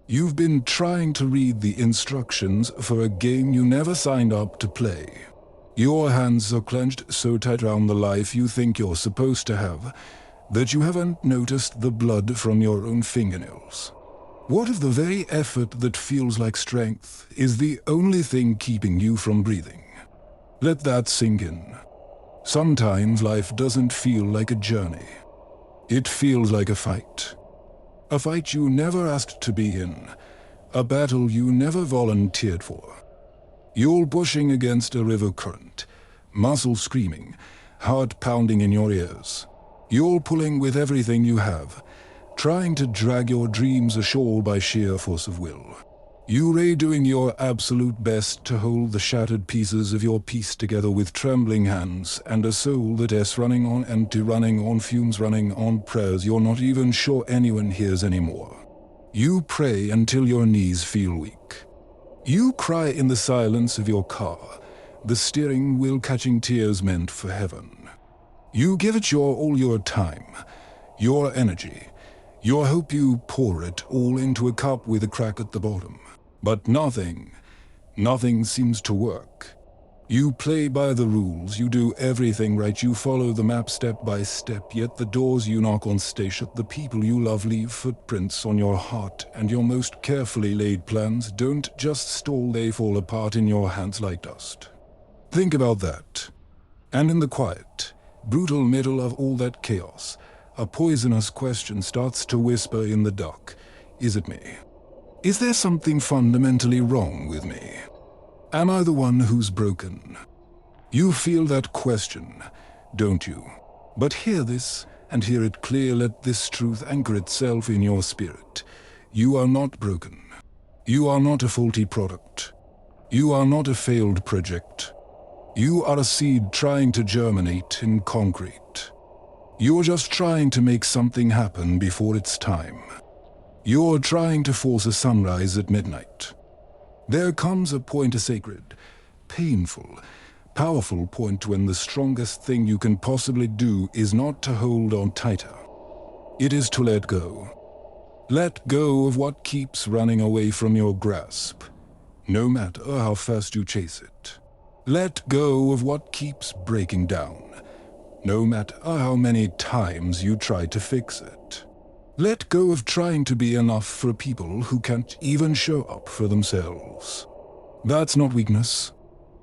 You've been trying to read the instructions for a game you never signed up to play. Your hands are clenched so tight around the life you think you're supposed to have that you haven't noticed the blood from your own fingernails. What if the very effort that feels like strength is the only thing keeping you from breathing? Let that sink in. Sometimes life doesn't feel like a journey. It feels like a fight. A fight you never asked to be in. A battle you never volunteered for. You're pushing against a river current, muscles screaming, heart pounding in your ears. You're pulling with everything you have, trying to drag your dreams ashore by sheer force of will. You're doing your absolute best to hold the shattered pieces of your peace together with trembling hands and a soul that is running on empty, running on fumes, running on prayers you're not even sure anyone hears anymore. You pray until your knees feel weak. You cry in the silence of your car, the steering wheel catching tears meant for heaven. You give it all your time, your energy, your hope. You pour it all into a cup with a crack at the bottom. But nothing seems to work. You play by the rules, you do everything right, you follow the map step by step, yet the doors you knock on stay shut. The people you love leave footprints on your heart, and your most carefully laid plans don't just stall, they fall apart in your hands like dust. Think about that. And in the quiet, brutal middle of all that chaos, a poisonous question starts to whisper in the dark. Is it me? Is there something fundamentally wrong with me? Am I the one who's broken? You feel that question, don't you? But hear this, and hear it clear. Let this truth anchor itself in your spirit. You are not broken. You are not a faulty product. You are not a failed project. You are a seed trying to germinate in concrete. You're just trying to make something happen before it's time. You're trying to force a sunrise at midnight. There comes a point, a sacred, painful, powerful point when the strongest thing you can possibly do is not to hold on tighter. It is to let go. Let go of what keeps running away from your grasp, no matter how fast you chase it. Let go of what keeps breaking down, no matter how many times you try to fix it. Let go of trying to be enough for people who can't even show up for themselves. That's not weakness.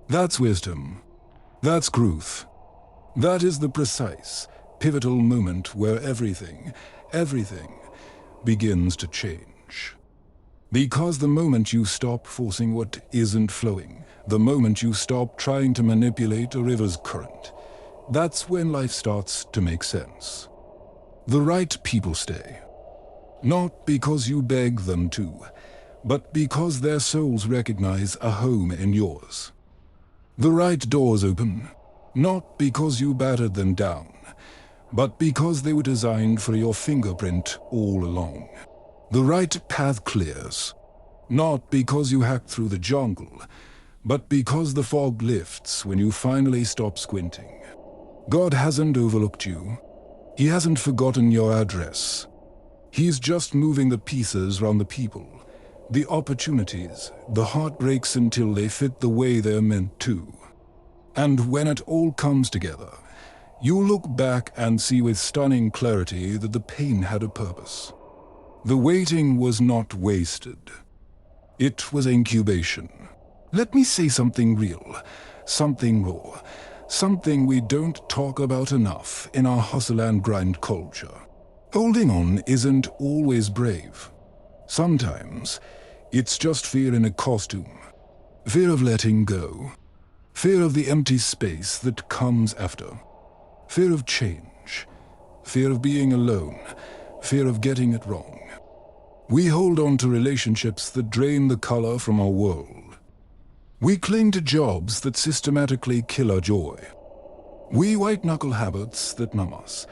That's wisdom. That's growth. That is the precise, pivotal moment where everything begins to change. Because the moment you stop forcing what isn't flowing, the moment you stop trying to manipulate a river's current, that's when life starts to make sense. The right people stay. Not because you beg them to, but because their souls recognize a home in yours. The right doors open, not because you battered them down, but because they were designed for your fingerprint all along. The right path clears, not because you hacked through the jungle, but because the fog lifts when you finally stop squinting. God hasn't overlooked you. He hasn't forgotten your address. He's just moving the pieces around the people, the opportunities, the heartbreaks until they fit the way they're meant to. And when it all comes together, you look back and see with stunning clarity that the pain had a purpose. The waiting was not wasted. It was incubation. Let me say something real, something raw, something we don't talk about enough in our hustle and grind culture. Holding on isn't always brave. Sometimes it's just fear in a costume. Fear of letting go. Fear of the empty space that comes after. Fear of change. Fear of being alone. Fear of getting it wrong. We hold on to relationships that drain the color from our world. We cling to jobs that systematically kill our joy. We white-knuckle habits that numb us,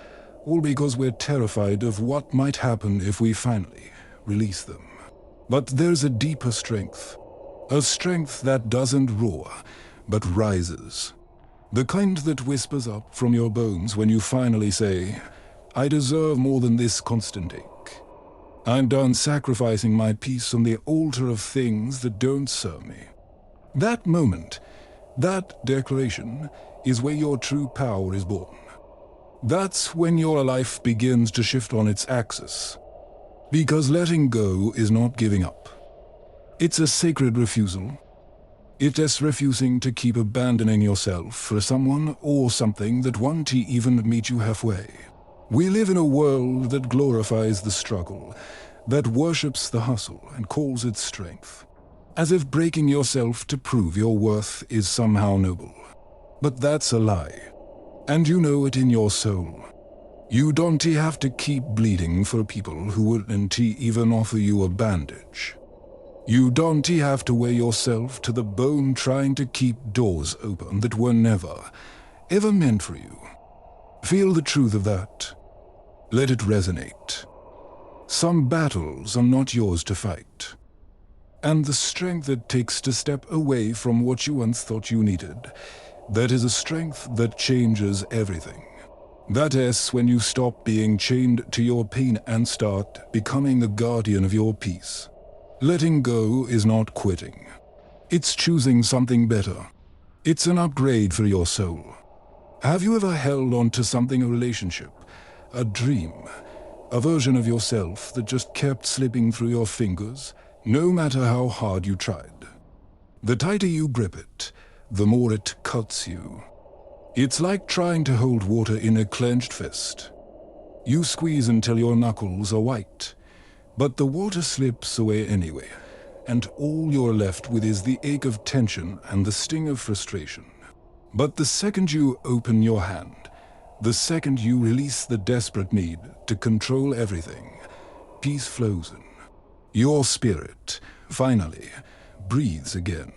all because we're terrified of what might happen if we finally release them. But there's a deeper strength, a strength that doesn't roar, but rises. The kind that whispers up from your bones when you finally say, I deserve more than this constant ache. I'm done sacrificing my peace on the altar of things that don't serve me. That moment, that declaration, is where your true power is born. That's when your life begins to shift on its axis. Because letting go is not giving up. It's a sacred refusal. It is refusing to keep abandoning yourself for someone or something that won't even meet you halfway. We live in a world that glorifies the struggle, that worships the hustle and calls it strength, as if breaking yourself to prove your worth is somehow noble. But that's a lie, and you know it in your soul. You don't have to keep bleeding for people who wouldn't even offer you a bandage. You don't have to wear yourself to the bone trying to keep doors open that were never, ever meant for you. Feel the truth of that. Let it resonate. Some battles are not yours to fight. And the strength it takes to step away from what you once thought you needed, that is a strength that changes everything. That is when you stop being chained to your pain and start becoming the guardian of your peace. Letting go is not quitting. It's choosing something better. It's an upgrade for your soul. Have you ever held on to something, a relationship, a dream, a version of yourself that just kept slipping through your fingers, no matter how hard you tried? The tighter you grip it, the more it cuts you. It's like trying to hold water in a clenched fist. You squeeze until your knuckles are white, but the water slips away anyway, and all you're left with is the ache of tension and the sting of frustration. But the second you open your hand, the second you release the desperate need to control everything, peace flows in. Your spirit, finally, breathes again.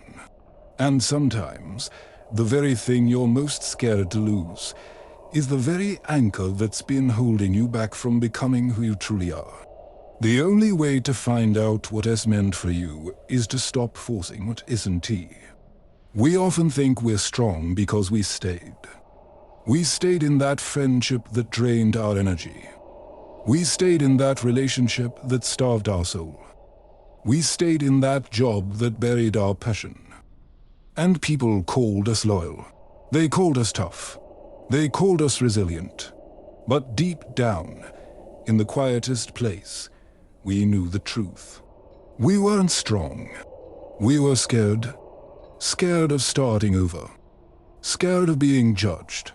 And sometimes, the very thing you're most scared to lose is the very anchor that's been holding you back from becoming who you truly are. The only way to find out what is meant for you is to stop forcing what isn't. We often think we're strong because we stayed. We stayed in that friendship that drained our energy. We stayed in that relationship that starved our soul. We stayed in that job that buried our passion. And people called us loyal. They called us tough. They called us resilient. But deep down, in the quietest place, we knew the truth. We weren't strong. We were scared. Scared of starting over. Scared of being judged.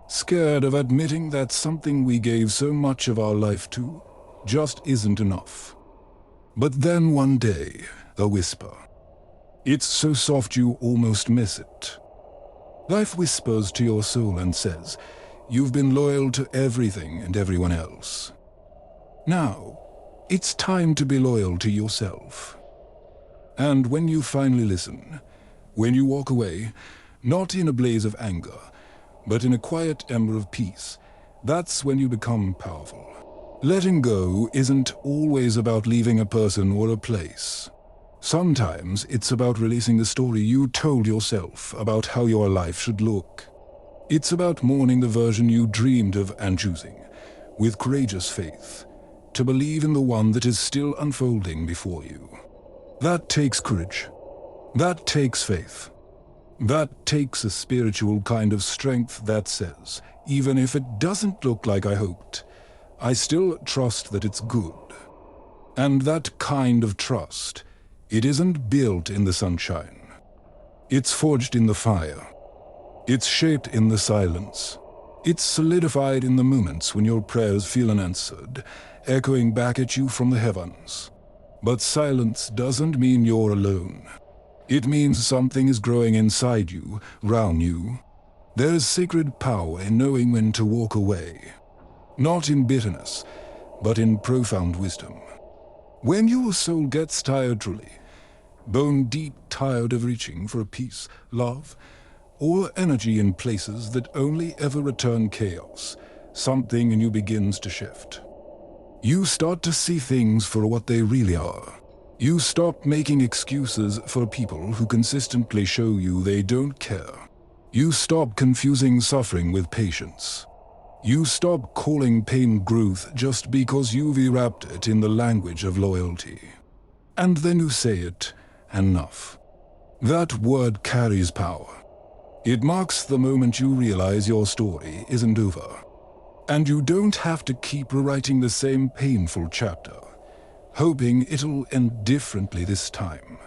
Scared of admitting that something we gave so much of our life to just isn't enough. But then one day, a whisper. It's so soft you almost miss it. Life whispers to your soul and says, you've been loyal to everything and everyone else. Now, it's time to be loyal to yourself. And when you finally listen, when you walk away, not in a blaze of anger, but in a quiet ember of peace, that's when you become powerful. Letting go isn't always about leaving a person or a place. Sometimes it's about releasing the story you told yourself about how your life should look. It's about mourning the version you dreamed of and choosing, with courageous faith, to believe in the one that is still unfolding before you. That takes courage. That takes faith. That takes a spiritual kind of strength that says, even if it doesn't look like I hoped, I still trust that it's good. And that kind of trust, it isn't built in the sunshine. It's forged in the fire. It's shaped in the silence. It's solidified in the moments when your prayers feel unanswered, echoing back at you from the heavens. But silence doesn't mean you're alone. It means something is growing inside you, round you. There is sacred power in knowing when to walk away. Not in bitterness, but in profound wisdom. When your soul gets tired truly, bone deep tired of reaching for peace, love, or energy in places that only ever return chaos, something in you begins to shift. You start to see things for what they really are. You stop making excuses for people who consistently show you they don't care. You stop confusing suffering with patience. You stop calling pain growth just because you've wrapped it in the language of loyalty. And then you say it, enough. That word carries power. It marks the moment you realize your story isn't over. And you don't have to keep rewriting the same painful chapter, hoping it'll end differently this time.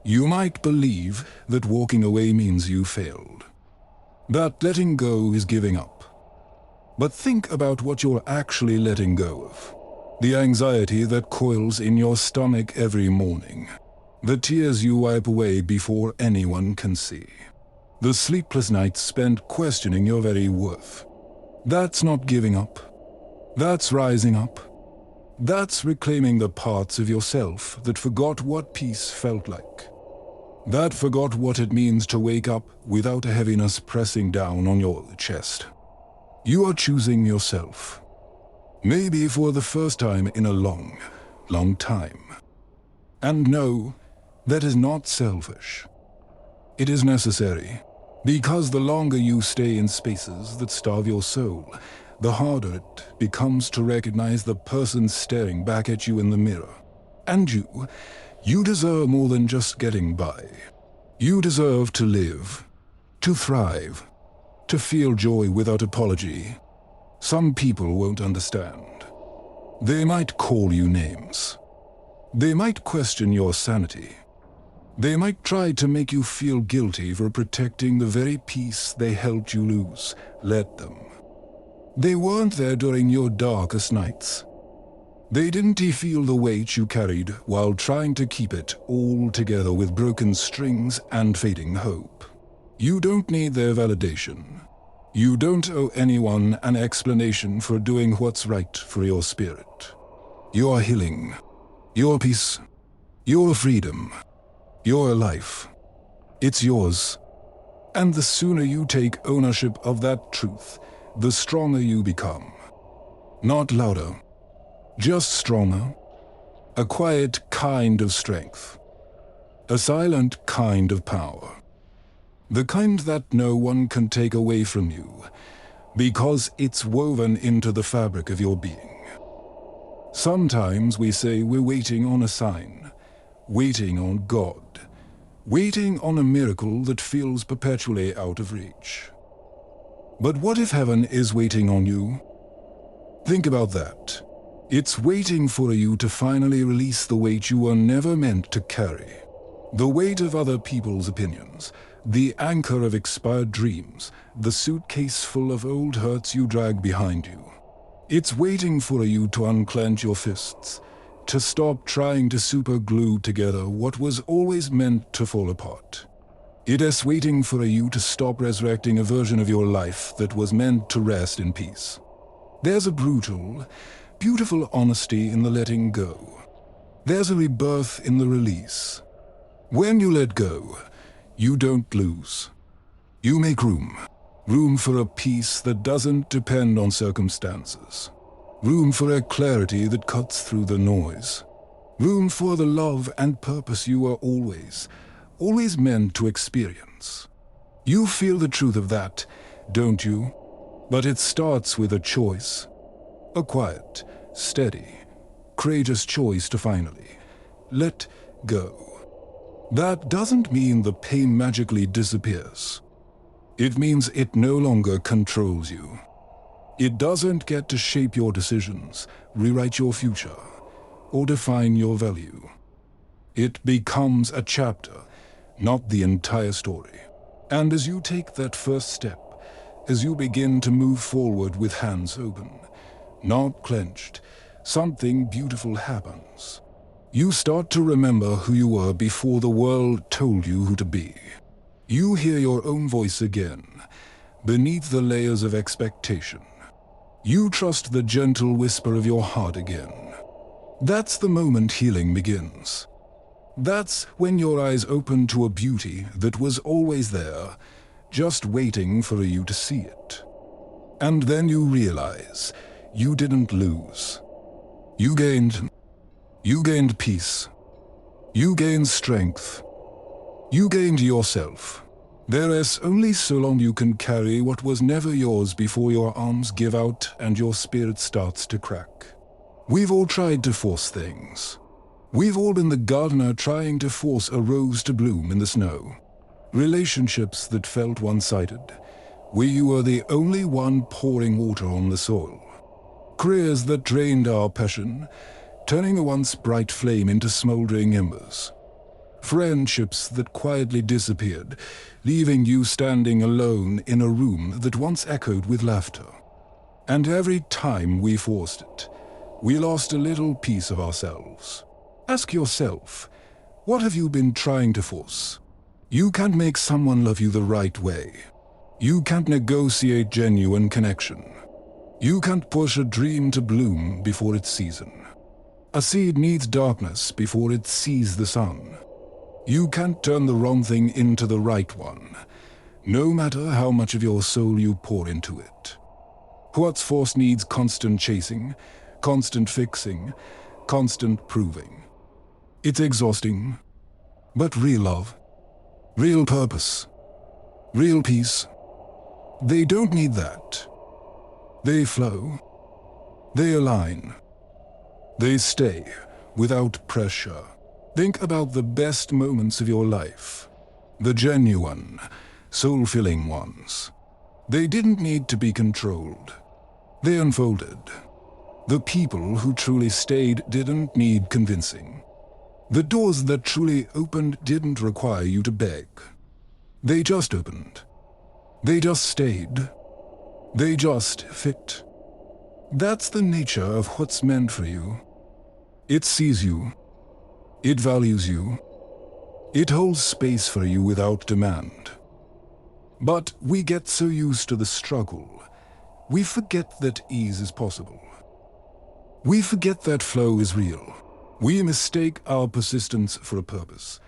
You might believe that walking away means you failed, that letting go is giving up. But think about what you're actually letting go of. The anxiety that coils in your stomach every morning. The tears you wipe away before anyone can see. The sleepless nights spent questioning your very worth. That's not giving up. That's rising up. That's reclaiming the parts of yourself that forgot what peace felt like. That forgot what it means to wake up without a heaviness pressing down on your chest. You are choosing yourself. Maybe for the first time in a long, long time. And no, that is not selfish. It is necessary, because the longer you stay in spaces that starve your soul, the harder it becomes to recognize the person staring back at you in the mirror. And you deserve more than just getting by. You deserve to live, to thrive, to feel joy without apology. Some people won't understand. They might call you names. They might question your sanity. They might try to make you feel guilty for protecting the very peace they helped you lose. Let them. They weren't there during your darkest nights. They didn't feel the weight you carried while trying to keep it all together with broken strings and fading hope. You don't need their validation. You don't owe anyone an explanation for doing what's right for your spirit. Your healing, your peace, your freedom, your life. It's yours. And the sooner you take ownership of that truth, the stronger you become. Not louder, just stronger. A quiet kind of strength. A silent kind of power. The kind that no one can take away from you, because it's woven into the fabric of your being. Sometimes we say we're waiting on a sign, waiting on God, waiting on a miracle that feels perpetually out of reach. But what if heaven is waiting on you? Think about that. It's waiting for you to finally release the weight you were never meant to carry. The weight of other people's opinions, the anchor of expired dreams, the suitcase full of old hurts you drag behind you. It's waiting for you to unclench your fists, to stop trying to super glue together what was always meant to fall apart. It is waiting for you to stop resurrecting a version of your life that was meant to rest in peace. There's a brutal, beautiful honesty in the letting go. There's a rebirth in the release. When you let go, you don't lose. You make room. Room for a peace that doesn't depend on circumstances. Room for a clarity that cuts through the noise. Room for the love and purpose you were always meant to experience. You feel the truth of that, don't you? But it starts with a choice. A quiet, steady, courageous choice to finally let go. That doesn't mean the pain magically disappears. It means it no longer controls you. It doesn't get to shape your decisions, rewrite your future, or define your value. It becomes a chapter, not the entire story. And as you take that first step, as you begin to move forward with hands open, not clenched, something beautiful happens. You start to remember who you were before the world told you who to be. You hear your own voice again, beneath the layers of expectation. You trust the gentle whisper of your heart again. That's the moment healing begins. That's when your eyes open to a beauty that was always there, just waiting for you to see it. And then you realize you didn't lose. You gained peace. You gained strength. You gained yourself. There is only so long you can carry what was never yours before your arms give out and your spirit starts to crack. We've all tried to force things. We've all been the gardener trying to force a rose to bloom in the snow. Relationships that felt one-sided, where you were the only one pouring water on the soil. Careers that drained our passion, turning a once bright flame into smoldering embers. Friendships that quietly disappeared, leaving you standing alone in a room that once echoed with laughter. And every time we forced it, we lost a little piece of ourselves. Ask yourself, what have you been trying to force? You can't make someone love you the right way. You can't negotiate genuine connection. You can't push a dream to bloom before its season. A seed needs darkness before it sees the sun. You can't turn the wrong thing into the right one, no matter how much of your soul you pour into it. What's forced needs constant chasing, constant fixing, constant proving. It's exhausting, but real love, real purpose, real peace, they don't need that. They flow, they align, they stay without pressure. Think about the best moments of your life, the genuine, soul-filling ones. They didn't need to be controlled. They unfolded. The people who truly stayed didn't need convincing. The doors that truly opened didn't require you to beg. They just opened. They just stayed. They just fit. That's the nature of what's meant for you. It sees you. It values you. It holds space for you without demand. But we get so used to the struggle, we forget that ease is possible. We forget that flow is real. We mistake our persistence for a purpose,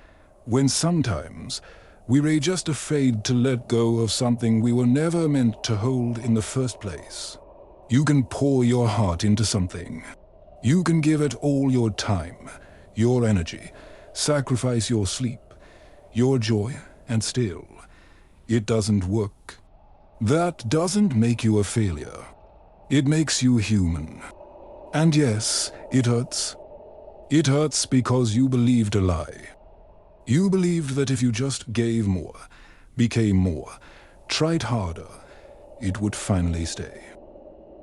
when sometimes we were just afraid to let go of something we were never meant to hold in the first place. You can pour your heart into something. You can give it all your time, your energy, sacrifice your sleep, your joy, and still, it doesn't work. That doesn't make you a failure. It makes you human. And yes, it hurts. It hurts because you believed a lie. You believed that if you just gave more, became more, tried harder, it would finally stay.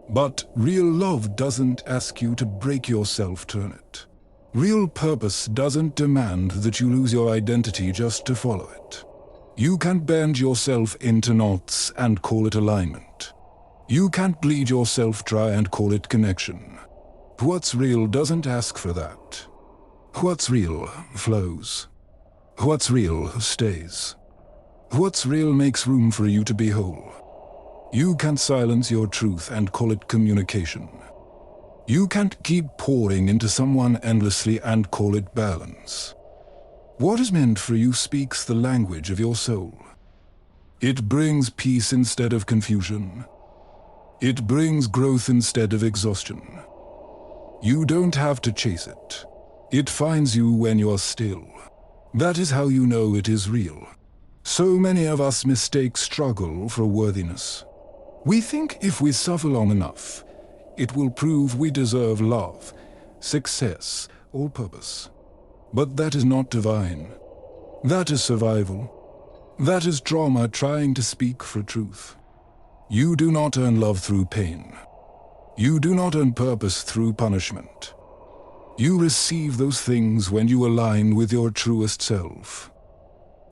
But real love doesn't ask you to break yourself to earn it. Real purpose doesn't demand that you lose your identity just to follow it. You can't bend yourself into knots and call it alignment. You can't bleed yourself dry and call it connection. What's real doesn't ask for that. What's real flows. What's real stays. What's real makes room for you to be whole. You can't silence your truth and call it communication. You can't keep pouring into someone endlessly and call it balance. What is meant for you speaks the language of your soul. It brings peace instead of confusion. It brings growth instead of exhaustion. You don't have to chase it. It finds you when you're still. That is how you know it is real. So many of us mistake struggle for worthiness. We think if we suffer long enough, it will prove we deserve love, success, or purpose. But that is not divine. That is survival. That is trauma trying to speak for truth. You do not earn love through pain. You do not earn purpose through punishment. You receive those things when you align with your truest self.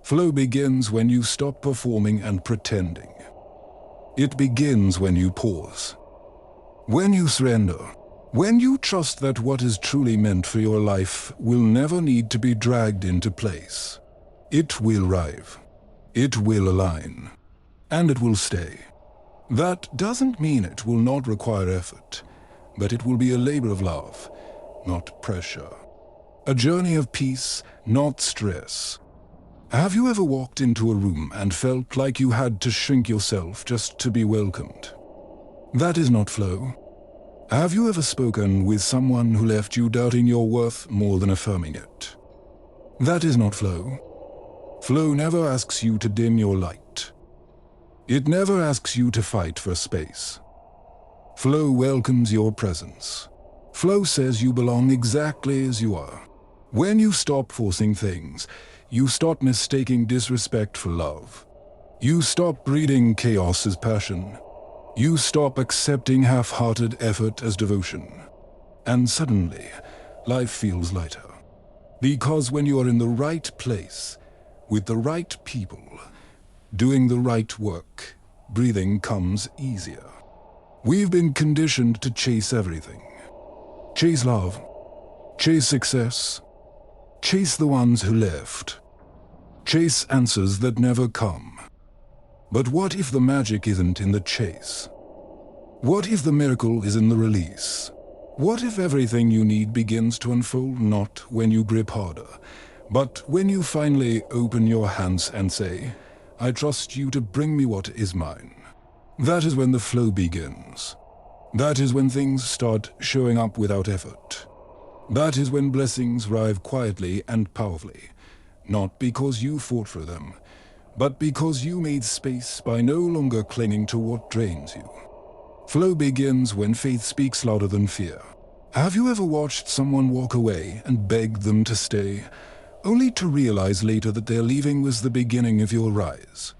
Flow begins when you stop performing and pretending. It begins when you pause. When you surrender. When you trust that what is truly meant for your life will never need to be dragged into place. It will arrive. It will align. And it will stay. That doesn't mean it will not require effort, but it will be a labor of love, not pressure. A journey of peace, not stress. Have you ever walked into a room and felt like you had to shrink yourself just to be welcomed? That is not flow. Have you ever spoken with someone who left you doubting your worth more than affirming it? That is not flow. Flow never asks you to dim your light. It never asks you to fight for space. Flow welcomes your presence. Flow says you belong exactly as you are. When you stop forcing things, you stop mistaking disrespect for love. You stop breeding chaos as passion. You stop accepting half-hearted effort as devotion. And suddenly, life feels lighter. Because when you are in the right place, with the right people, doing the right work, breathing comes easier. We've been conditioned to chase everything. Chase love, chase success, chase the ones who left, chase answers that never come. But what if the magic isn't in the chase? What if the miracle is in the release? What if everything you need begins to unfold not when you grip harder, but when you finally open your hands and say, I trust you to bring me what is mine? That is when the flow begins. That is when things start showing up without effort. That is when blessings arrive quietly and powerfully, not because you fought for them, but because you made space by no longer clinging to what drains you. Flow begins when faith speaks louder than fear. Have you ever watched someone walk away and begged them to stay, only to realize later that their leaving was the beginning of your rise?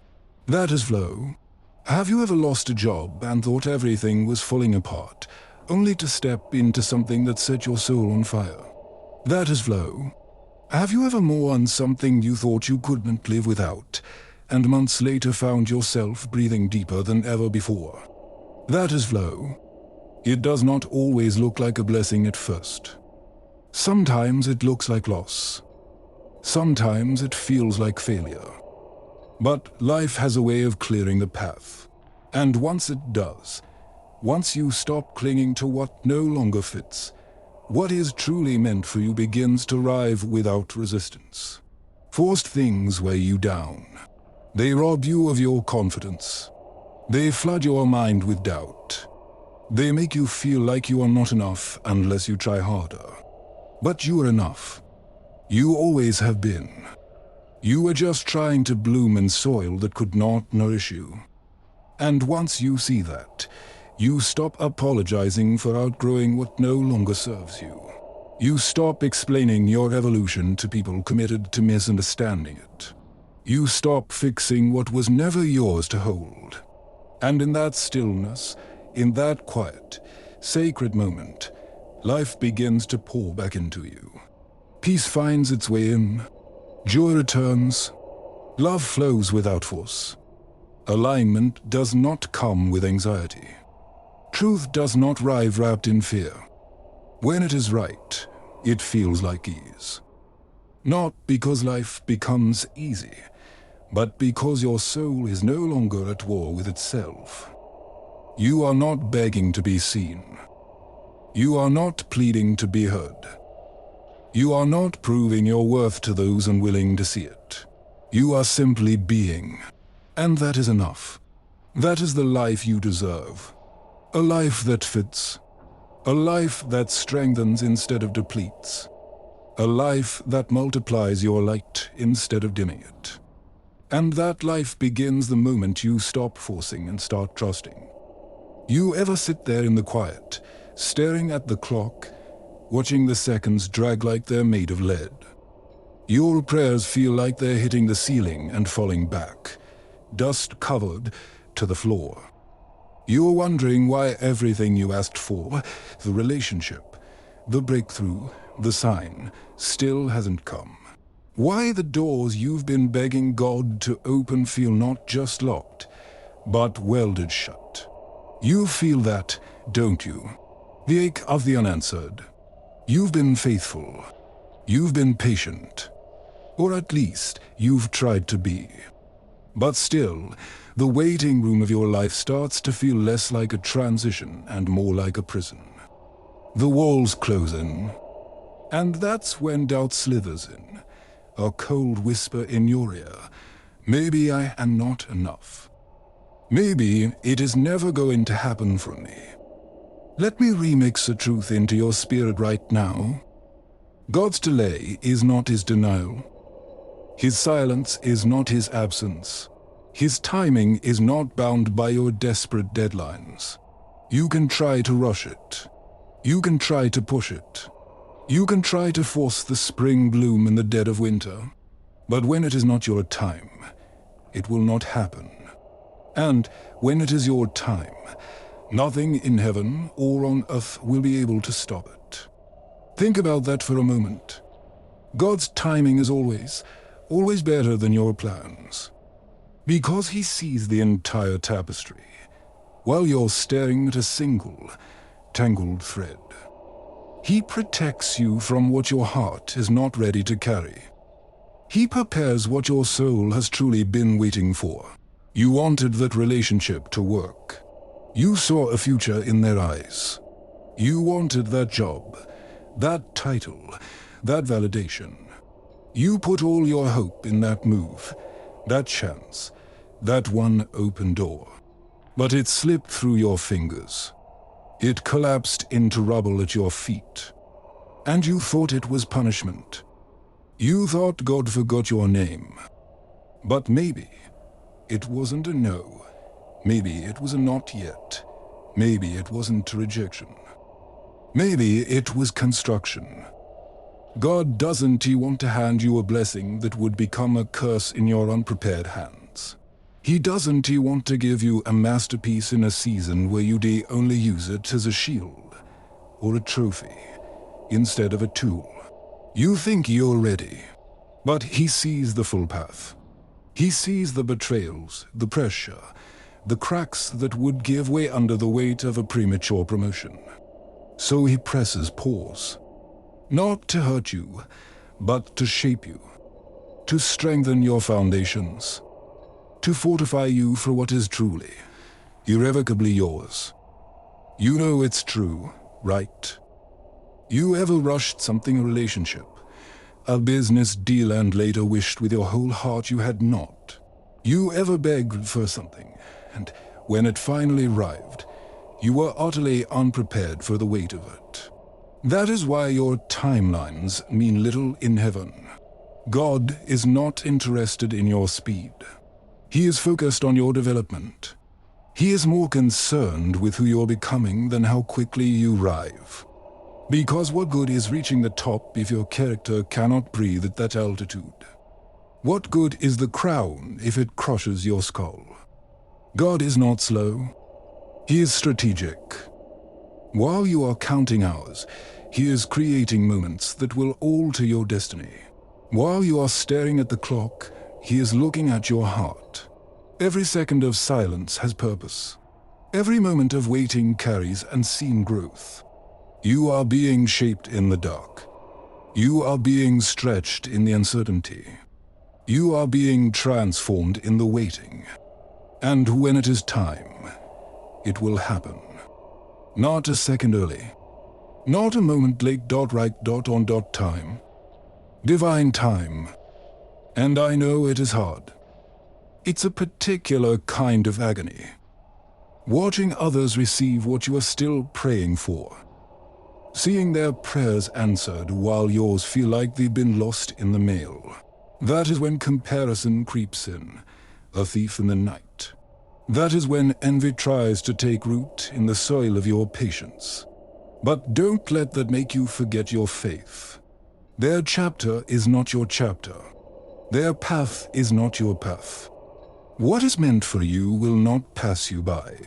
That is flow. Have you ever lost a job and thought everything was falling apart, only to step into something that set your soul on fire? That is flow. Have you ever mourned something you thought you couldn't live without, and months later found yourself breathing deeper than ever before? That is flow. It does not always look like a blessing at first. Sometimes it looks like loss. Sometimes it feels like failure. But life has a way of clearing the path. And once it does, once you stop clinging to what no longer fits, what is truly meant for you begins to arrive without resistance. Forced things weigh you down. They rob you of your confidence. They flood your mind with doubt. They make you feel like you are not enough unless you try harder. But you are enough. You always have been. You were just trying to bloom in soil that could not nourish you. And once you see that, you stop apologizing for outgrowing what no longer serves you. You stop explaining your evolution to people committed to misunderstanding it. You stop fixing what was never yours to hold. And in that stillness, in that quiet, sacred moment, life begins to pour back into you. Peace finds its way in. Joy returns. Love flows without force. Alignment does not come with anxiety. Truth does not arrive wrapped in fear. When it is right, it feels like ease. Not because life becomes easy, but because your soul is no longer at war with itself. You are not begging to be seen. You are not pleading to be heard. You are not proving your worth to those unwilling to see it. You are simply being. And that is enough. That is the life you deserve. A life that fits. A life that strengthens instead of depletes. A life that multiplies your light instead of dimming it. And that life begins the moment you stop forcing and start trusting. You ever sit there in the quiet, staring at the clock, watching the seconds drag like they're made of lead? Your prayers feel like they're hitting the ceiling and falling back, dust-covered, to the floor. You're wondering why everything you asked for, the relationship, the breakthrough, the sign, still hasn't come. Why the doors you've been begging God to open feel not just locked, but welded shut. You feel that, don't you? The ache of the unanswered. You've been faithful. You've been patient. Or at least, you've tried to be. But still, the waiting room of your life starts to feel less like a transition and more like a prison. The walls close in. And that's when doubt slithers in. A cold whisper in your ear. Maybe I am not enough. Maybe it is never going to happen for me. Let me remix the truth into your spirit right now. God's delay is not his denial. His silence is not his absence. His timing is not bound by your desperate deadlines. You can try to rush it. You can try to push it. You can try to force the spring bloom in the dead of winter. But when it is not your time, it will not happen. And when it is your time, nothing in heaven or on earth will be able to stop it. Think about that for a moment. God's timing is always better than your plans. Because he sees the entire tapestry, while you're staring at a single, tangled thread. He protects you from what your heart is not ready to carry. He prepares what your soul has truly been waiting for. You wanted that relationship to work. You saw a future in their eyes. You wanted that job, that title, that validation. You put all your hope in that move, that chance, that one open door. But it slipped through your fingers. It collapsed into rubble at your feet. And you thought it was punishment. You thought God forgot your name. But maybe it wasn't a no. Maybe it was a not yet. Maybe it wasn't a rejection. Maybe it was construction. God doesn't want to hand you a blessing that would become a curse in your unprepared hands. He doesn't want to give you a masterpiece in a season where you'd only use it as a shield or a trophy instead of a tool. You think you're ready, but he sees the full path. He sees the betrayals, the pressure, the cracks that would give way under the weight of a premature promotion. So he presses pause. Not to hurt you, but to shape you, to strengthen your foundations, to fortify you for what is truly, irrevocably yours. You know it's true, right? You ever rushed something, a relationship, a business deal, and later wished with your whole heart you had not? You ever begged for something, and when it finally arrived, you were utterly unprepared for the weight of it? That is why your timelines mean little in heaven. God is not interested in your speed. He is focused on your development. He is more concerned with who you're becoming than how quickly you arrive. Because what good is reaching the top if your character cannot breathe at that altitude? What good is the crown if it crushes your skull? God is not slow. He is strategic. While you are counting hours, he is creating moments that will alter your destiny. While you are staring at the clock, he is looking at your heart. Every second of silence has purpose. Every moment of waiting carries unseen growth. You are being shaped in the dark. You are being stretched in the uncertainty. You are being transformed in the waiting. And when it is time, it will happen. Not a second early. Not a moment late. Right on time. Divine time. And I know it is hard. It's a particular kind of agony. Watching others receive what you are still praying for. Seeing their prayers answered while yours feel like they've been lost in the mail. That is when comparison creeps in, a thief in the night. That is when envy tries to take root in the soil of your patience. But don't let that make you forget your faith. Their chapter is not your chapter. Their path is not your path. What is meant for you will not pass you by.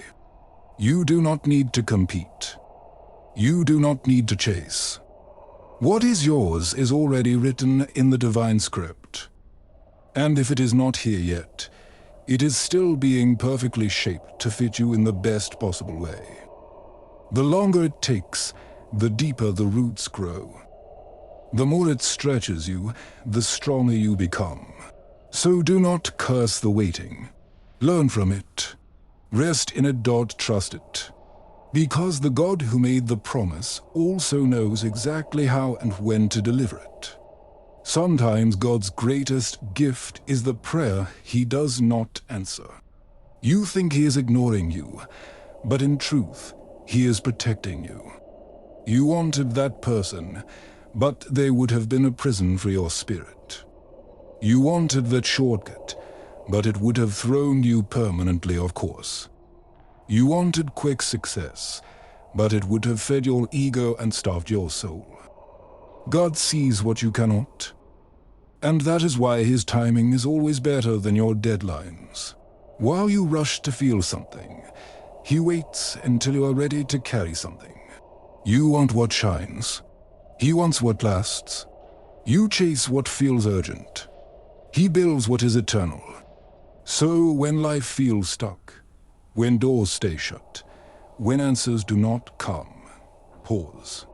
You do not need to compete. You do not need to chase. What is yours is already written in the divine script. And if it is not here yet, it is still being perfectly shaped to fit you in the best possible way. The longer it takes, the deeper the roots grow. The more it stretches you, the stronger you become. So do not curse the waiting. Learn from it. Rest in it. Trust it. Because the God who made the promise also knows exactly how and when to deliver it. Sometimes God's greatest gift is the prayer he does not answer. You think he is ignoring you, but in truth, he is protecting you. You wanted that person, but they would have been a prison for your spirit. You wanted that shortcut, but it would have thrown you permanently off course. You wanted quick success, but it would have fed your ego and starved your soul. God sees what you cannot, and that is why His timing is always better than your deadlines. While you rush to feel something, He waits until you are ready to carry something. You want what shines. He wants what lasts. You chase what feels urgent. He builds what is eternal. So when life feels stuck, when doors stay shut, when answers do not come, pause.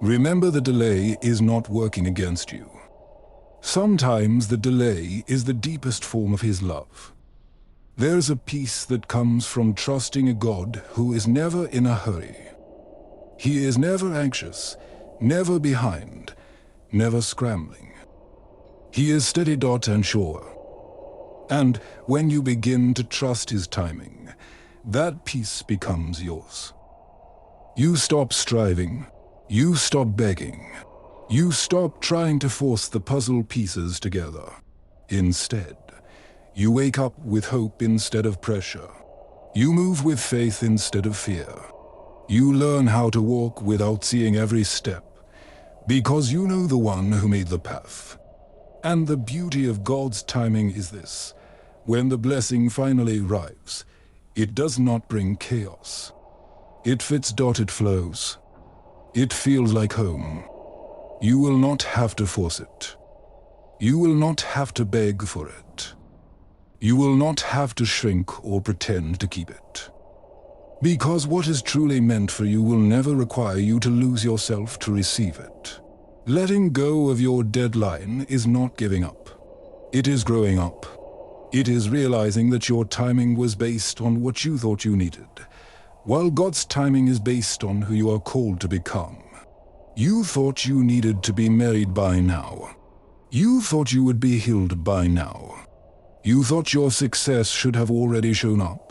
Remember, the delay is not working against you. Sometimes the delay is the deepest form of His love. There's a peace that comes from trusting a God who is never in a hurry. He is never anxious, never behind, never scrambling. He is steady and sure. And when you begin to trust His timing, that peace becomes yours. You stop striving. You stop begging. You stop trying to force the puzzle pieces together. Instead, you wake up with hope instead of pressure. You move with faith instead of fear. You learn how to walk without seeing every step, because you know the one who made the path. And the beauty of God's timing is this: when the blessing finally arrives, it does not bring chaos. It fits. It flows. It feels like home. You will not have to force it. You will not have to beg for it. You will not have to shrink or pretend to keep it. Because what is truly meant for you will never require you to lose yourself to receive it. Letting go of your deadline is not giving up. It is growing up. It is realizing that your timing was based on what you thought you needed, while God's timing is based on who you are called to become. You thought you needed to be married by now. You thought you would be healed by now. You thought your success should have already shown up.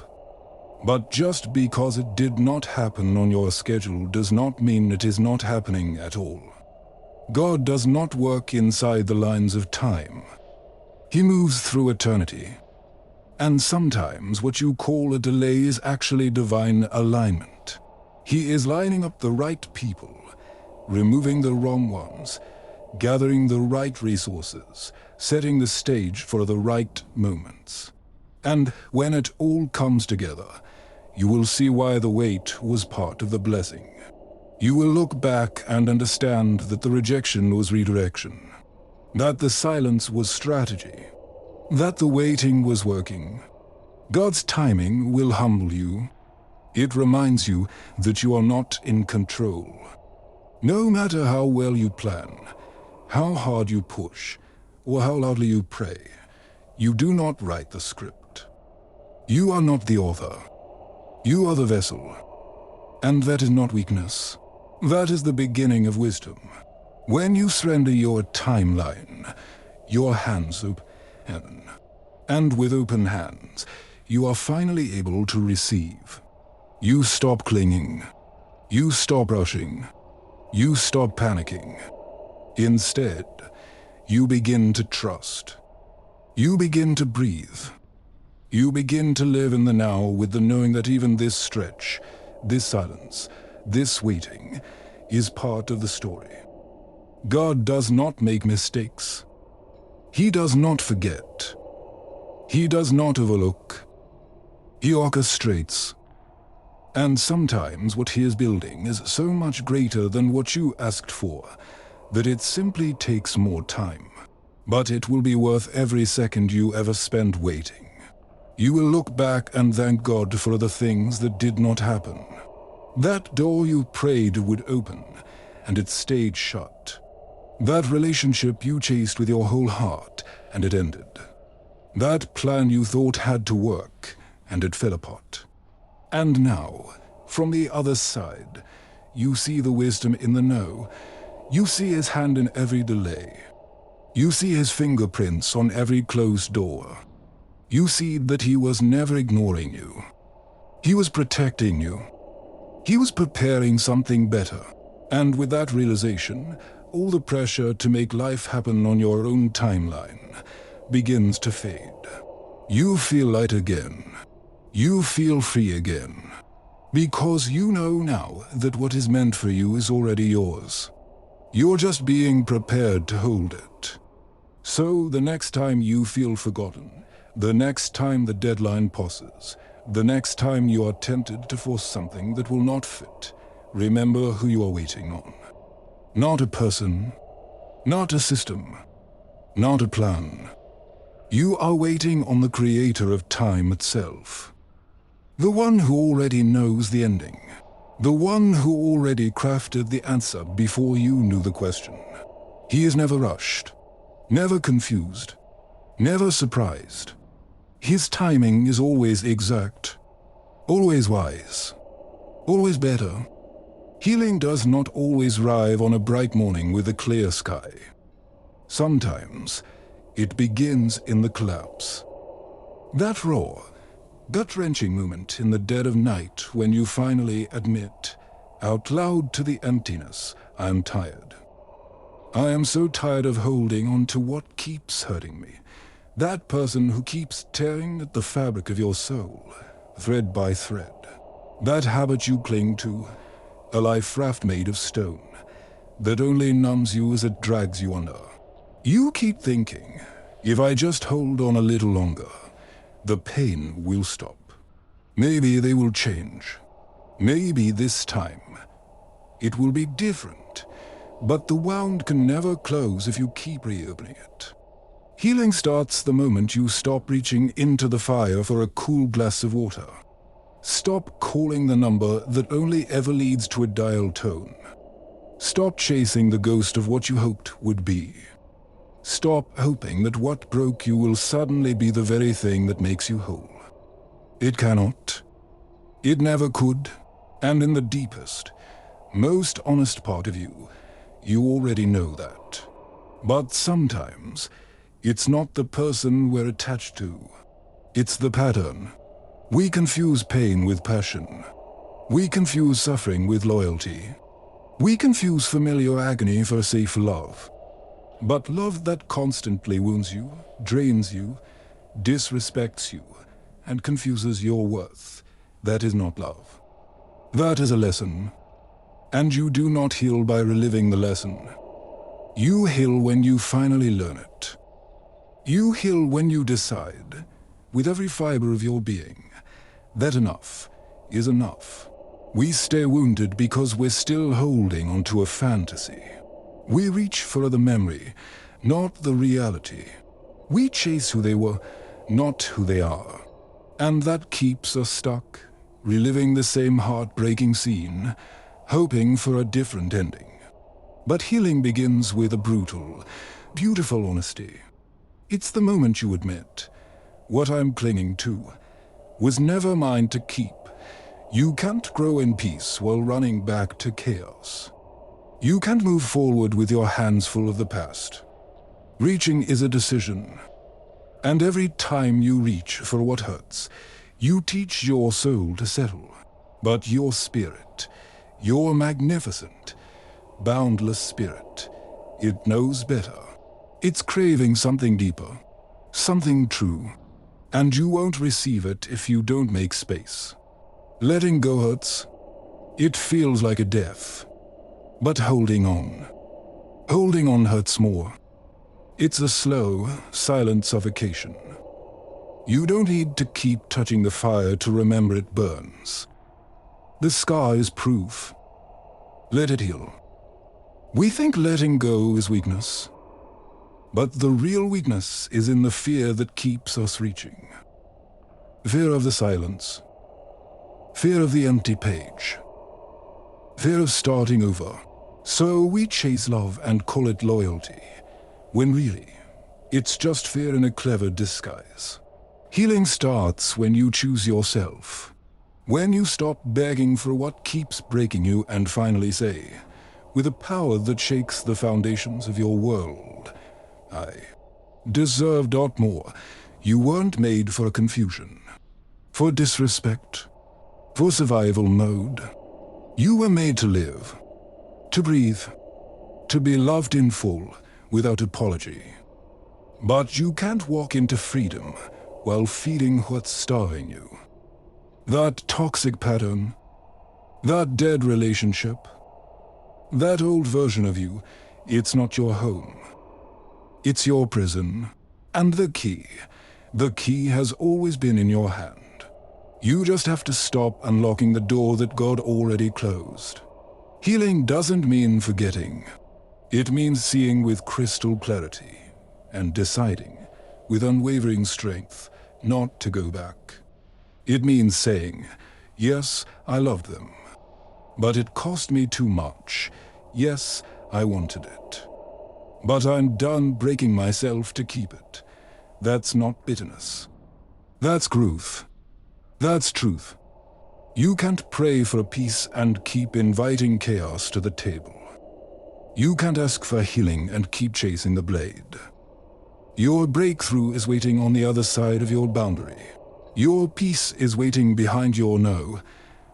But just because it did not happen on your schedule does not mean it is not happening at all. God does not work inside the lines of time. He moves through eternity. And sometimes what you call a delay is actually divine alignment. He is lining up the right people, removing the wrong ones, gathering the right resources, setting the stage for the right moments. And when it all comes together, you will see why the wait was part of the blessing. You will look back and understand that the rejection was redirection, that the silence was strategy, that the waiting was working. God's timing will humble you. It reminds you that you are not in control. No matter how well you plan, how hard you push, or how loudly you pray, you do not write the script. You are not the author. You are the vessel. And that is not weakness. That is the beginning of wisdom. When you surrender your timeline, your hands open. And with open hands, you are finally able to receive. You stop clinging. You stop rushing. You stop panicking. Instead, you begin to trust. You begin to breathe. You begin to live in the now with the knowing that even this stretch, this silence, this waiting, is part of the story. God does not make mistakes. He does not forget. He does not overlook. He orchestrates. And sometimes what He is building is so much greater than what you asked for, that it simply takes more time. But it will be worth every second you ever spend waiting. You will look back and thank God for the things that did not happen. That door you prayed would open, and it stayed shut. That relationship you chased with your whole heart, and it ended. That plan you thought had to work, and it fell apart. And now, from the other side, you see the wisdom in the no. You see His hand in every delay. You see His fingerprints on every closed door. You see that He was never ignoring you. He was protecting you. He was preparing something better. And with that realization, all the pressure to make life happen on your own timeline begins to fade. You feel light again. You feel free again. Because you know now that what is meant for you is already yours. You're just being prepared to hold it. So the next time you feel forgotten, the next time the deadline passes, the next time you are tempted to force something that will not fit, remember who you are waiting on. Not a person, not a system, not a plan. You are waiting on the creator of time itself. The one who already knows the ending. The one who already crafted the answer before you knew the question. He is never rushed, never confused, never surprised. His timing is always exact, always wise, always better. Healing does not always arrive on a bright morning with a clear sky. Sometimes it begins in the collapse. That raw, gut-wrenching moment in the dead of night when you finally admit, out loud to the emptiness, I am tired. I am so tired of holding on to what keeps hurting me. That person who keeps tearing at the fabric of your soul, thread by thread. That habit you cling to, a life raft made of stone, that only numbs you as it drags you under. You keep thinking, if I just hold on a little longer, the pain will stop. Maybe they will change. Maybe this time it will be different. But the wound can never close if you keep reopening it. Healing starts the moment you stop reaching into the fire for a cool glass of water. Stop calling the number that only ever leads to a dial tone. Stop chasing the ghost of what you hoped would be. Stop hoping that what broke you will suddenly be the very thing that makes you whole. It cannot. It never could. And in the deepest, most honest part of you, you already know that. But sometimes, it's not the person we're attached to. It's the pattern. We confuse pain with passion. We confuse suffering with loyalty. We confuse familiar agony for safe love. But love that constantly wounds you, drains you, disrespects you, and confuses your worth, that is not love. That is a lesson. And you do not heal by reliving the lesson. You heal when you finally learn it. You heal when you decide, with every fiber of your being, that enough is enough. We stay wounded because we're still holding onto a fantasy. We reach for the memory, not the reality. We chase who they were, not who they are. And that keeps us stuck, reliving the same heartbreaking scene, hoping for a different ending. But healing begins with a brutal, beautiful honesty. It's the moment you admit, what I'm clinging to was never mine to keep. You can't grow in peace while running back to chaos. You can't move forward with your hands full of the past. Reaching is a decision. And every time you reach for what hurts, you teach your soul to settle. But your spirit, your magnificent, boundless spirit, it knows better. It's craving something deeper, something true. And you won't receive it if you don't make space. Letting go hurts. It feels like a death. But holding on hurts more. It's a slow, silent suffocation. You don't need to keep touching the fire to remember it burns. The scar is proof. Let it heal. We think letting go is weakness. But the real weakness is in the fear that keeps us reaching. Fear of the silence. Fear of the empty page. Fear of starting over. So we chase love and call it loyalty, when really, it's just fear in a clever disguise. Healing starts when you choose yourself. When you stop begging for what keeps breaking you and finally say, with a power that shakes the foundations of your world, I deserve more. You weren't made for confusion, for disrespect, for survival mode. You were made to live, to breathe, to be loved in full, without apology. But you can't walk into freedom while feeding what's starving you. That toxic pattern, that dead relationship, that old version of you, it's not your home. It's your prison. And the key has always been in your hand. You just have to stop unlocking the door that God already closed. Healing doesn't mean forgetting. It means seeing with crystal clarity and deciding with unwavering strength not to go back. It means saying, yes, I loved them, but it cost me too much. Yes, I wanted it, but I'm done breaking myself to keep it. That's not bitterness. That's growth. That's truth. You can't pray for peace and keep inviting chaos to the table. You can't ask for healing and keep chasing the blade. Your breakthrough is waiting on the other side of your boundary. Your peace is waiting behind your no.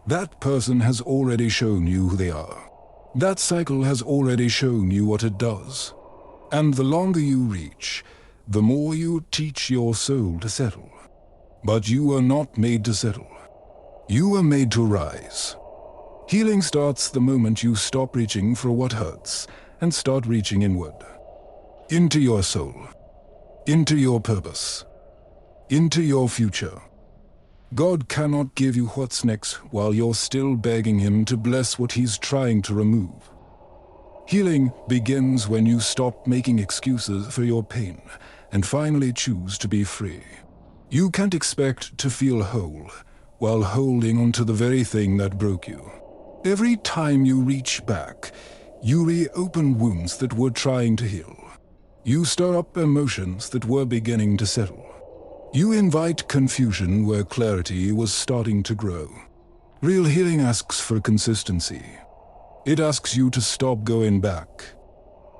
That person has already shown you who they are. That cycle has already shown you what it does. And the longer you reach, the more you teach your soul to settle. But you are not made to settle. You are made to rise. Healing starts the moment you stop reaching for what hurts and start reaching inward. Into your soul. Into your purpose. Into your future. God cannot give you what's next while you're still begging Him to bless what He's trying to remove. Healing begins when you stop making excuses for your pain and finally choose to be free. You can't expect to feel whole while holding onto the very thing that broke you. Every time you reach back, you reopen wounds that were trying to heal. You stir up emotions that were beginning to settle. You invite confusion where clarity was starting to grow. Real healing asks for consistency. It asks you to stop going back.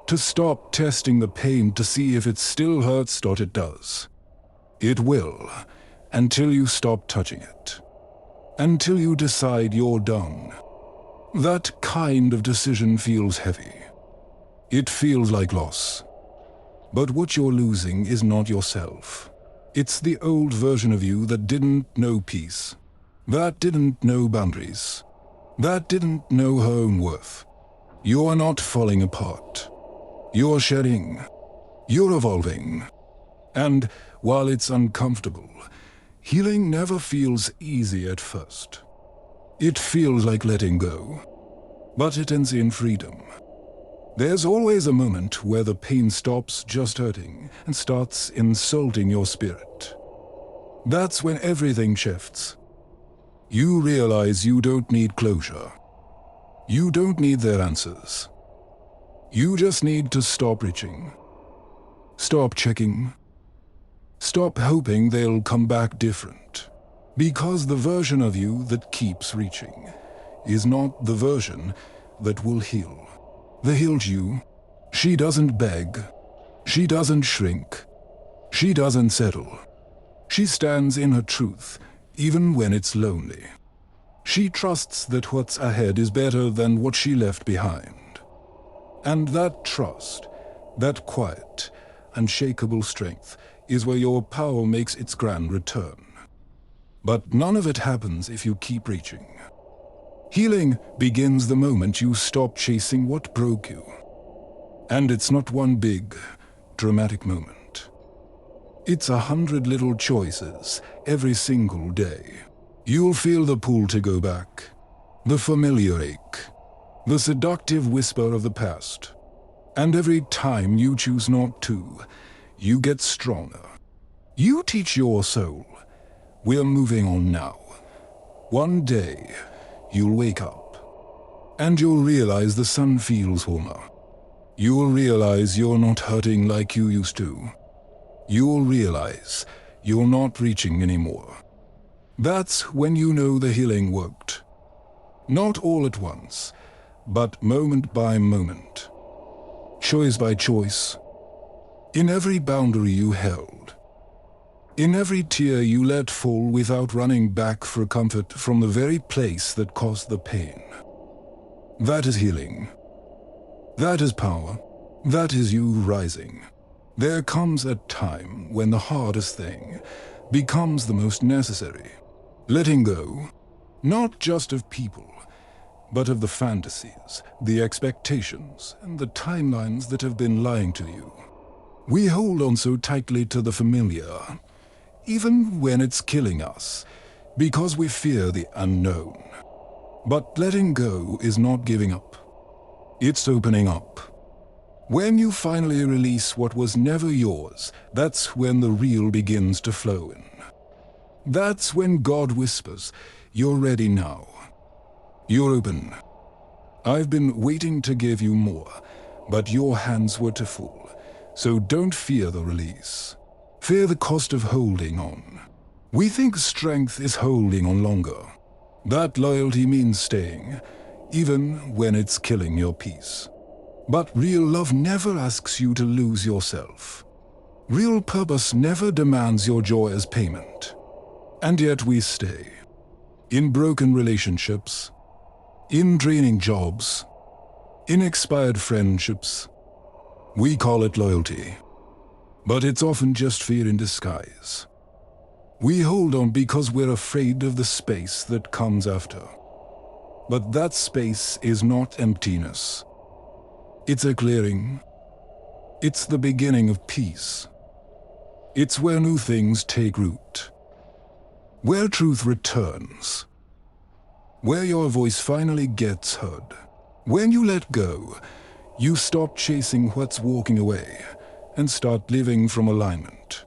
To stop testing the pain to see if it still hurts or it does. It will, until you stop touching it. Until you decide you're done. That kind of decision feels heavy. It feels like loss. But what you're losing is not yourself. It's the old version of you that didn't know peace, that didn't know boundaries, that didn't know her own worth. You are not falling apart. You're shedding. You're evolving. And while it's uncomfortable, healing never feels easy at first. It feels like letting go, but it ends in freedom. There's always a moment where the pain stops just hurting and starts insulting your spirit. That's when everything shifts. You realize you don't need closure. You don't need their answers. You just need to stop reaching. Stop checking. Stop hoping they'll come back different. Because the version of you that keeps reaching is not the version that will heal. The healed you, she doesn't beg, she doesn't shrink, she doesn't settle. She stands in her truth, even when it's lonely. She trusts that what's ahead is better than what she left behind. And that trust, that quiet, unshakable strength, is where your power makes its grand return. But none of it happens if you keep reaching. Healing begins the moment you stop chasing what broke you. And it's not one big, dramatic moment. It's 100 little choices every single day. You'll feel the pull to go back, the familiar ache, the seductive whisper of the past. And every time you choose not to, you get stronger. You teach your soul, we're moving on now. One day, you'll wake up, and you'll realize the sun feels warmer. You'll realize you're not hurting like you used to. You'll realize you're not reaching anymore. That's when you know the healing worked. Not all at once, but moment by moment. Choice by choice. In every boundary you held. In every tear you let fall without running back for comfort from the very place that caused the pain. That is healing. That is power. That is you rising. There comes a time when the hardest thing becomes the most necessary. Letting go, not just of people, but of the fantasies, the expectations, and the timelines that have been lying to you. We hold on so tightly to the familiar, even when it's killing us, because we fear the unknown. But letting go is not giving up. It's opening up. When you finally release what was never yours, that's when the real begins to flow in. That's when God whispers, "You're ready now. You're open. I've been waiting to give you more, but your hands were too full. So don't fear the release. Fear the cost of holding on. We think strength is holding on longer. That loyalty means staying, even when it's killing your peace. But real love never asks you to lose yourself. Real purpose never demands your joy as payment. And yet we stay. In broken relationships, in draining jobs, in expired friendships. We call it loyalty. But it's often just fear in disguise. We hold on because we're afraid of the space that comes after. But that space is not emptiness. It's a clearing. It's the beginning of peace. It's where new things take root. Where truth returns. Where your voice finally gets heard. When you let go, you stop chasing what's walking away and start living from alignment.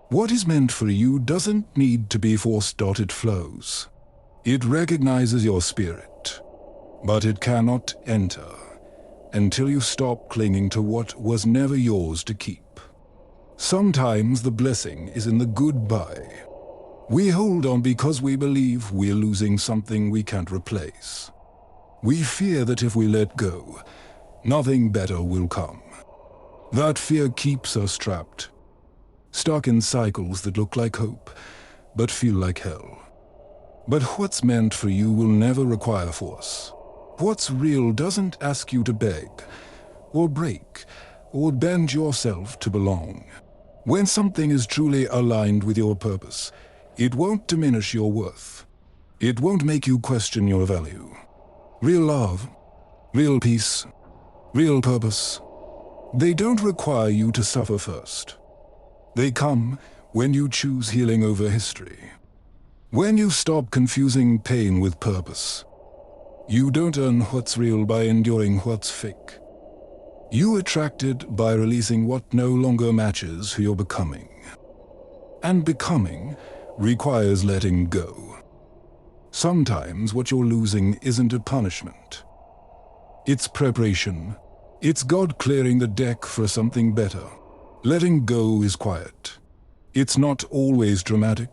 What is meant for you doesn't need to be forced. It flows. It recognizes your spirit, but it cannot enter until you stop clinging to what was never yours to keep. Sometimes the blessing is in the goodbye. We hold on because we believe we're losing something we can't replace. We fear that if we let go, nothing better will come. That fear keeps us trapped, stuck in cycles that look like hope, but feel like hell. But what's meant for you will never require force. What's real doesn't ask you to beg, or break, or bend yourself to belong. When something is truly aligned with your purpose, it won't diminish your worth. It won't make you question your value. Real love, real peace, real purpose, they don't require you to suffer first. They come when you choose healing over history. When you stop confusing pain with purpose. You don't earn what's real by enduring what's fake. You attract it by releasing what no longer matches who you're becoming. And becoming requires letting go. Sometimes what you're losing isn't a punishment. It's preparation. It's God clearing the deck for something better. Letting go is quiet. It's not always dramatic.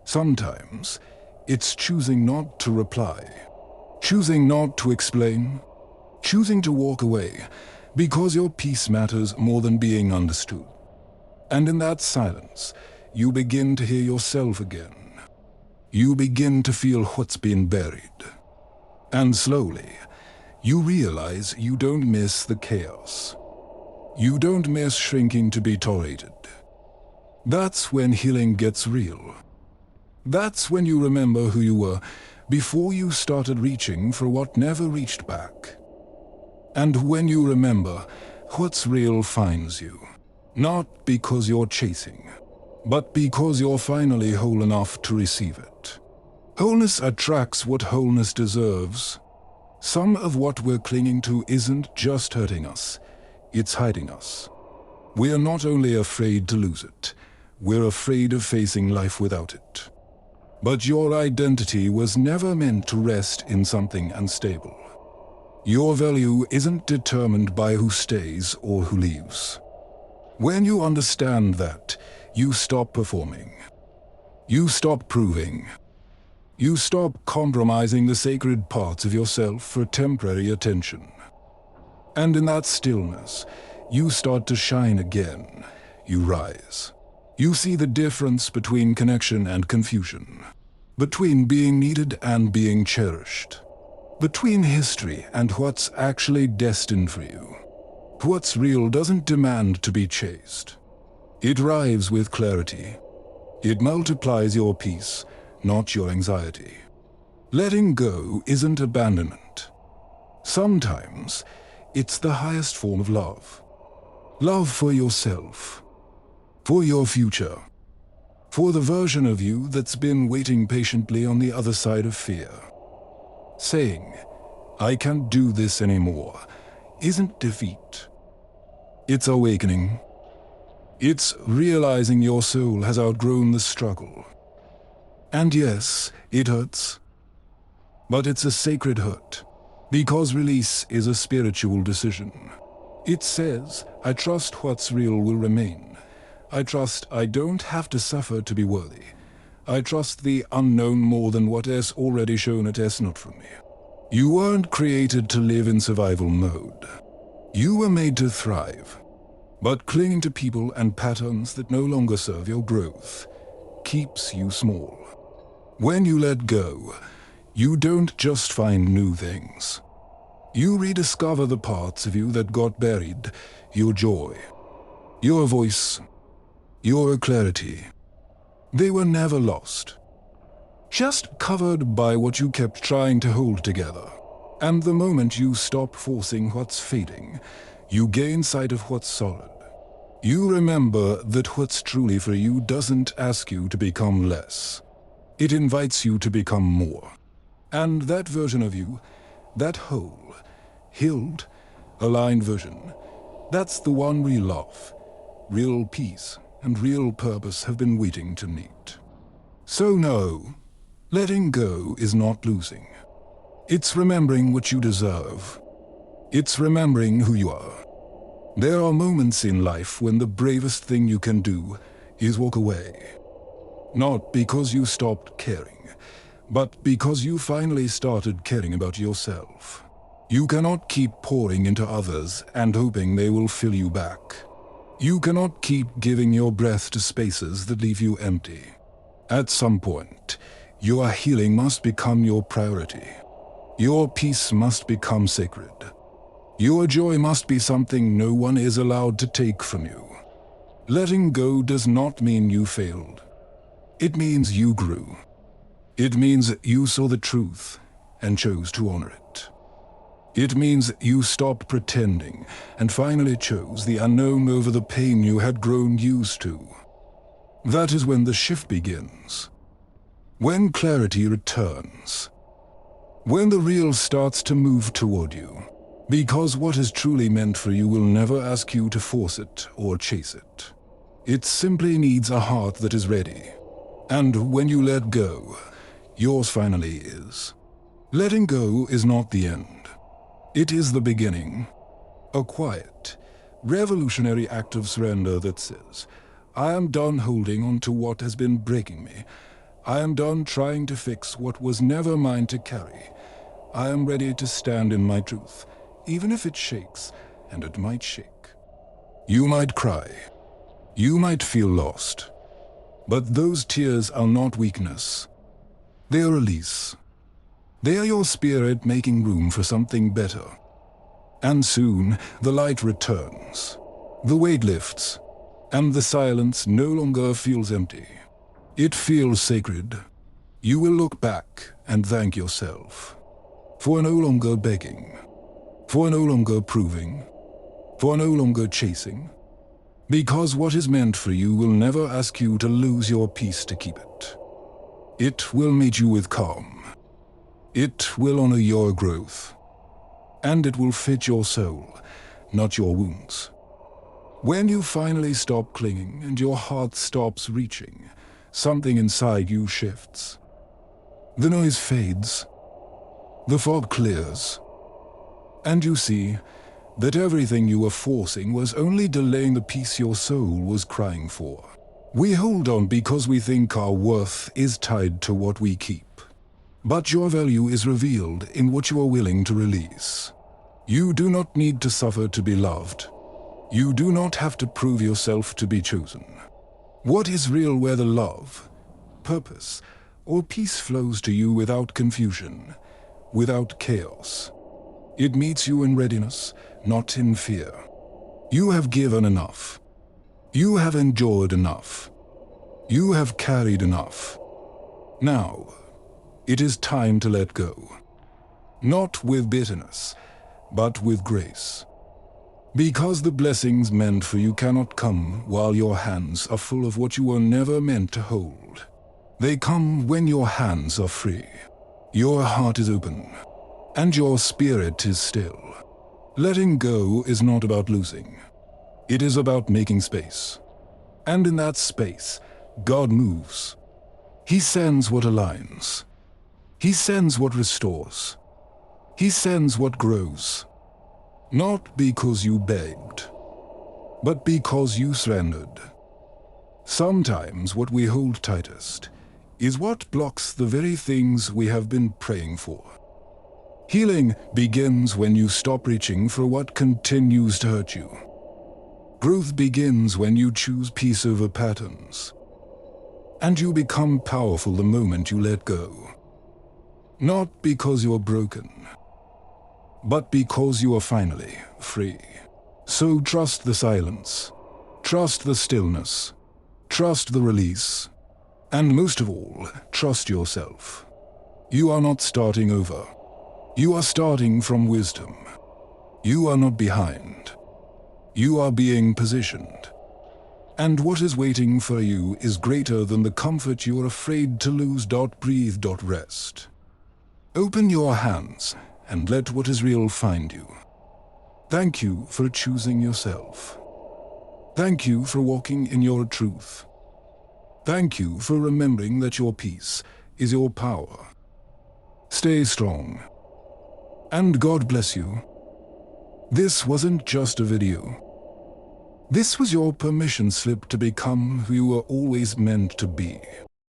Sometimes it's choosing not to reply, choosing not to explain, choosing to walk away because your peace matters more than being understood. And in that silence, you begin to hear yourself again. You begin to feel what's been buried. And slowly, you realize you don't miss the chaos. You don't miss shrinking to be tolerated. That's when healing gets real. That's when you remember who you were before you started reaching for what never reached back. And when you remember, what's real finds you. Not because you're chasing, but because you're finally whole enough to receive it. Wholeness attracts what wholeness deserves. Some of what we're clinging to isn't just hurting us, it's hiding us. We're not only afraid to lose it, we're afraid of facing life without it. But your identity was never meant to rest in something unstable. Your value isn't determined by who stays or who leaves. When you understand that, you stop performing. You stop proving. You stop compromising the sacred parts of yourself for temporary attention. And in that stillness, you start to shine again. You rise. You see the difference between connection and confusion, between being needed and being cherished, between history and what's actually destined for you. What's real doesn't demand to be chased. It arrives with clarity. It multiplies your peace, not your anxiety. Letting go isn't abandonment. Sometimes, it's the highest form of love. Love for yourself, for your future, for the version of you that's been waiting patiently on the other side of fear. Saying, "I can't do this anymore," isn't defeat. It's awakening. It's realizing your soul has outgrown the struggle. And yes, it hurts. But it's a sacred hurt, because release is a spiritual decision. It says, I trust what's real will remain. I trust I don't have to suffer to be worthy. I trust the unknown more than what has already shown it has not for me. You weren't created to live in survival mode. You were made to thrive. But clinging to people and patterns that no longer serve your growth keeps you small. When you let go, you don't just find new things. You rediscover the parts of you that got buried, your joy, your voice, your clarity. They were never lost, just covered by what you kept trying to hold together. And the moment you stop forcing what's fading, you gain sight of what's solid. You remember that what's truly for you doesn't ask you to become less. It invites you to become more. And that version of you, that whole, healed, aligned version, that's the one real love, real peace, and real purpose have been waiting to meet. So no, letting go is not losing. It's remembering what you deserve. It's remembering who you are. There are moments in life when the bravest thing you can do is walk away. Not because you stopped caring, but because you finally started caring about yourself. You cannot keep pouring into others and hoping they will fill you back. You cannot keep giving your breath to spaces that leave you empty. At some point, your healing must become your priority. Your peace must become sacred. Your joy must be something no one is allowed to take from you. Letting go does not mean you failed. It means you grew. It means you saw the truth and chose to honor it. It means you stopped pretending and finally chose the unknown over the pain you had grown used to. That is when the shift begins. When clarity returns. When the real starts to move toward you. Because what is truly meant for you will never ask you to force it or chase it. It simply needs a heart that is ready. And when you let go, yours finally is. Letting go is not the end. It is the beginning. A quiet, revolutionary act of surrender that says, I am done holding on to what has been breaking me. I am done trying to fix what was never mine to carry. I am ready to stand in my truth. Even if it shakes, and it might shake. You might cry. You might feel lost. But those tears are not weakness. They are release. They are your spirit making room for something better. And soon, the light returns. The weight lifts, and the silence no longer feels empty. It feels sacred. You will look back and thank yourself for no longer begging. For no longer proving, for no longer chasing, because what is meant for you will never ask you to lose your peace to keep it. It will meet you with calm. It will honor your growth. And it will fit your soul, not your wounds. When you finally stop clinging and your heart stops reaching, something inside you shifts. The noise fades. The fog clears. And you see that everything you were forcing was only delaying the peace your soul was crying for. We hold on because we think our worth is tied to what we keep. But your value is revealed in what you are willing to release. You do not need to suffer to be loved. You do not have to prove yourself to be chosen. What is real where the love, purpose, or peace flows to you without confusion, without chaos? It meets you in readiness, not in fear. You have given enough. You have endured enough. You have carried enough. Now, it is time to let go. Not with bitterness, but with grace. Because the blessings meant for you cannot come while your hands are full of what you were never meant to hold. They come when your hands are free, your heart is open, and your spirit is still. Letting go is not about losing. It is about making space. And in that space, God moves. He sends what aligns. He sends what restores. He sends what grows. Not because you begged, but because you surrendered. Sometimes what we hold tightest is what blocks the very things we have been praying for. Healing begins when you stop reaching for what continues to hurt you. Growth begins when you choose peace over patterns. And you become powerful the moment you let go. Not because you are broken, but because you are finally free. So trust the silence, trust the stillness, trust the release, and most of all, trust yourself. You are not starting over. You are starting from wisdom. You are not behind. You are being positioned. And what is waiting for you is greater than the comfort you are afraid to lose. Breathe. Rest. Open your hands and let what is real find you. Thank you for choosing yourself. Thank you for walking in your truth. Thank you for remembering that your peace is your power. Stay strong. And God bless you. This wasn't just a video. This was your permission slip to become who you were always meant to be.